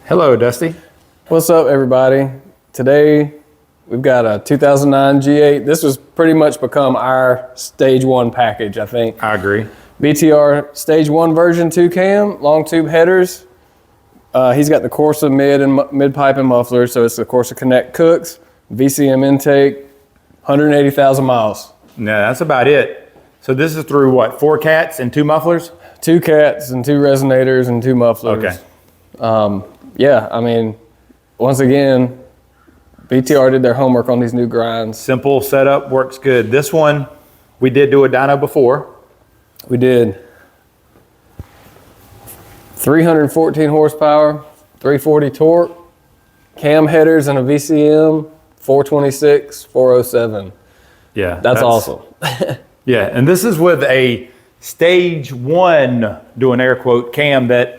Hello, Dusty. What's up, everybody? Today, we've got a 2009 G8. This has pretty much become our stage one package, I think. I agree. BTR stage one version 2 cam, long tube headers. He's got the Corsa mid pipe and muffler, so it's the Corsa Connect Cooks, VCM intake, 180,000 miles. No, that's about it. So this is through what, 4 cats and 2 mufflers? 2 cats and 2 resonators and 2 mufflers. Okay. Yeah, I mean, once again, BTR did their homework on these new grinds. Simple setup, works good. This one, we did do a dyno before. We did 314 horsepower, 340 torque, cam headers and a VCM, 426, 407. Yeah. That's awesome. Yeah, and this is with a stage one, doing air quote, cam that,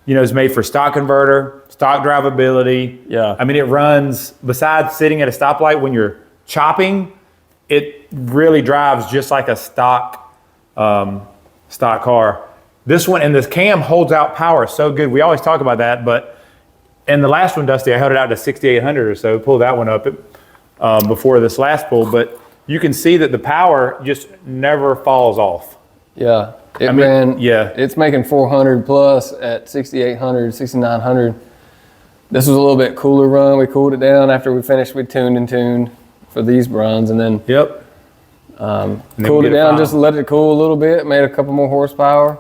you know, is made for stock converter, stock drivability. Yeah. I mean, it runs, besides sitting at a stoplight when you're chopping, it really drives just like a stock car. This one, and this cam holds out power so good. We always talk about that, but in the last one, Dusty, I held it out to 6,800 or so, pulled that one up before this last pull, but you can see that the power just never falls off. Yeah. It's making 400 plus at 6,800, 6,900. This was a little bit cooler run. We cooled it down after we finished. We tuned for these runs, and then cooled it down, just let it cool a little bit, made a couple more horsepower.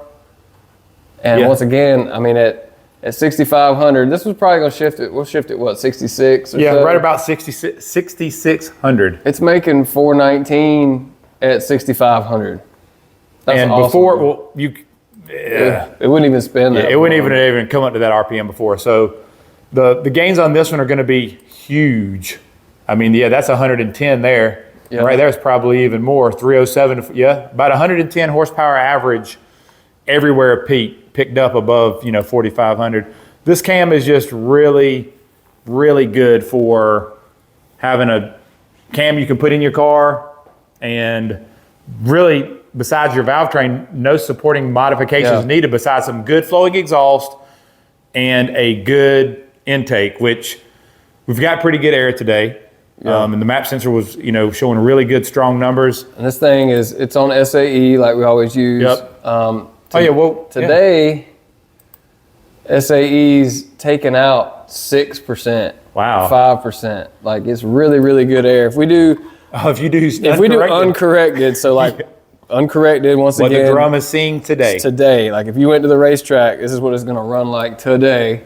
And once again, I mean, at 6,500, this was probably going to shift it. We'll shift it, what, 66 or so? Right about 6,600. It's making 419 at 6,500. That's and awesome. Before, well, it wouldn't even spin that. It wouldn't even come up to that RPM before. So the gains on this one are going to be huge. I mean, that's 110 there. Yeah. Right there's probably even more, 307. About 110 horsepower average everywhere picked up above 4,500. This cam is just really, really good for having a cam you can put in your car, and really, besides your valve train, no supporting modifications needed besides some good flowing exhaust and a good intake, which we've got pretty good air today. Yeah. And the map sensor was, showing really good, strong numbers. And this thing it's on SAE like we always use. Yep. Today, SAE's taken out 6%. Wow. 5%. Like, it's really, really good air. If we do uncorrected, so like uncorrected once again. What the drum is seeing today. Today, like if you went to the racetrack, this is what it's going to run like today.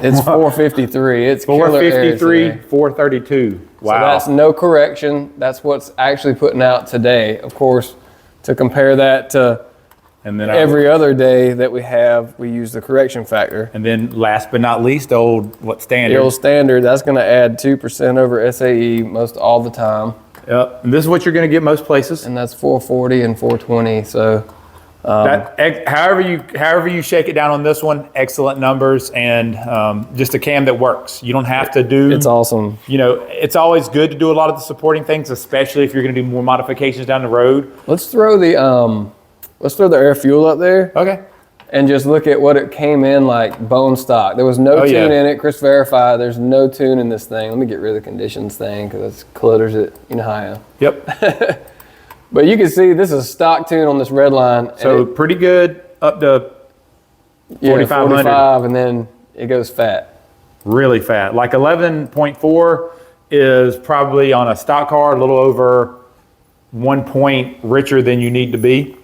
It's 453. It's 453, 432. Wow. So that's no correction. That's what's actually putting out today. Of course, to compare that to every other day that we use the correction factor. And then last but not least, standard? The old standard, that's going to add 2% over SAE most all the time. Yep. And this is what you're going to get most places. And that's 440 and 420. So however you shake it down on this one, excellent numbers, and just a cam that works. You don't have to do. It's awesome. It's always good to do a lot of the supporting things, especially if you're going to do more modifications down the road. Let's throw the air fuel up there. Okay. And just look at what it came in like bone stock. There was no tune in it. Chris verified there's no tune in this thing. Let me get rid of the conditions thing because it clutters it. You know how I am. Yep. But you can see this is a stock tune on this red line. So pretty good up to 4,500. 45, and then it goes fat. Really fat. Like 11.4 is probably on a stock car a little over 1 point richer than you need to be.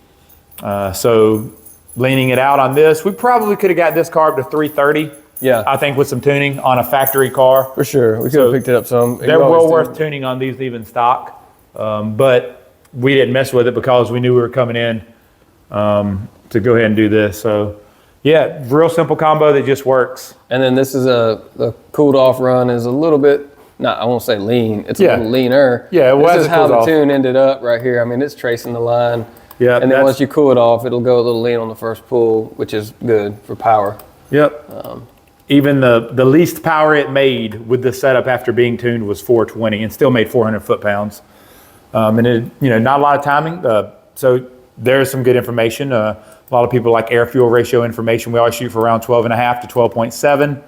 So leaning it out on this, we probably could have got this car up to 330. Yeah. I think with some tuning on a factory car. For sure. We could have picked it up some. They're well worth tuning on these even stock. But we didn't mess with it because we knew we were coming in to go ahead and do this. So yeah, real simple combo that just works. And then this is the cooled off run is a little bit, I won't say lean. It's a little leaner. Yeah, this is how the tune ended up right here. I mean, it's tracing the line. Yeah, and then once you cool it off, it'll go a little lean on the first pull, which is good for power. Yep. Even the least power it made with the setup after being tuned was 420, and still made 400 foot-pounds. And it, not a lot of timing. So there's some good information. A lot of people like air-fuel ratio information. We always shoot for around 12.5 to 12.7.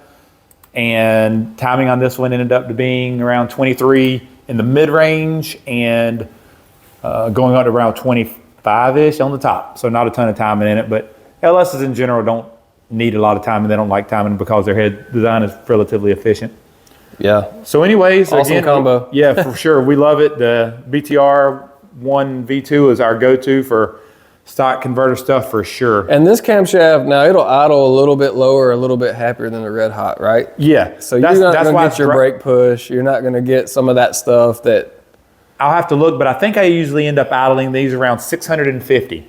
And timing on this one ended up to being around 23 in the mid-range and going up to around 25-ish on the top. So not a ton of timing in it, but LSs in general don't need a lot of timing. They don't like timing because their head design is relatively efficient. Yeah. So anyways, awesome again, combo. Yeah, for sure. We love it. The BTR 1 V2 is our go-to for stock converter stuff for sure. And this camshaft, now it'll idle a little bit lower, a little bit happier than the Red Hot, right? Yeah. So you're not going to get your brake push. You're not going to get some of that stuff that... I'll have to look, but I think I usually end up idling these around 650.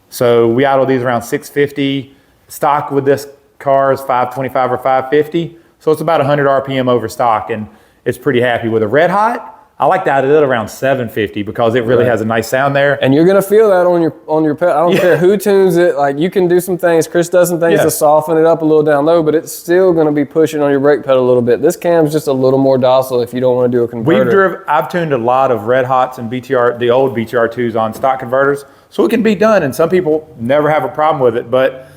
So we idle these around 650. Stock with this car is 525 or 550. So it's about 100 RPM over stock, and it's pretty happy. With a Red Hot, I like to idle it around 750 because it really has a nice sound there. And you're gonna feel that on your pedal. I don't care who tunes it. Like, you can do some things. Chris does some things to soften it up a little down low, but it's still gonna be pushing on your brake pedal a little bit. This cam's just a little more docile if you don't want to do a converter. I've tuned a lot of Red Hots and BTR, the old BTR2s on stock converters, so it can be done. And some people never have a problem with it, but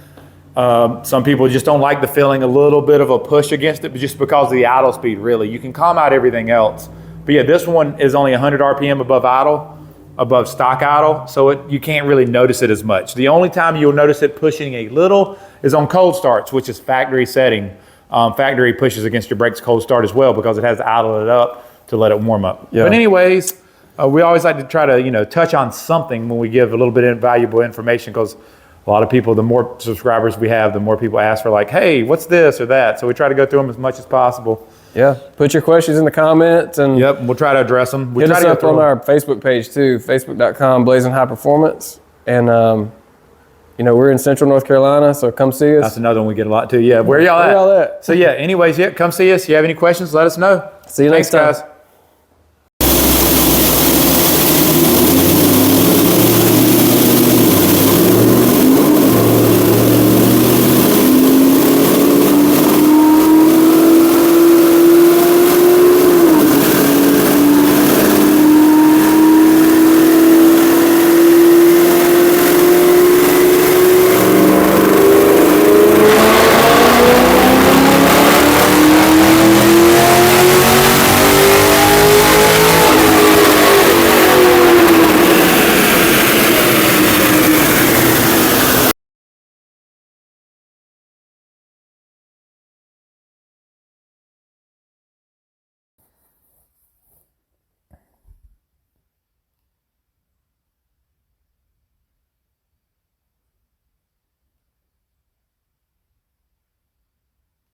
some people just don't like the feeling, a little bit of a push against it, but just because of the idle speed, really. You can calm out everything else. But yeah, this one is only 100 RPM above idle, above stock idle, so you can't really notice it as much. The only time you'll notice it pushing a little is on cold starts, which is factory setting. Factory pushes against your brakes cold start as well because it has to idle it up to let it warm up. Yeah. But anyways, we always like to try to touch on something when we give a little bit of valuable information, because a lot of people, the more subscribers we have, the more people ask for like, hey, what's this or that? So we try to go through them as much as possible. Yeah, put your questions in the comments, and we'll try to address them. Hit us up on our Facebook page too, facebook.com Blazing High Performance. And we're in Central North Carolina, so come see us. That's another one we get a lot too. Yeah, where y'all at? Where y'all at? So yeah, anyways, come see us. If you have any questions, let us know. See you next time. Guys.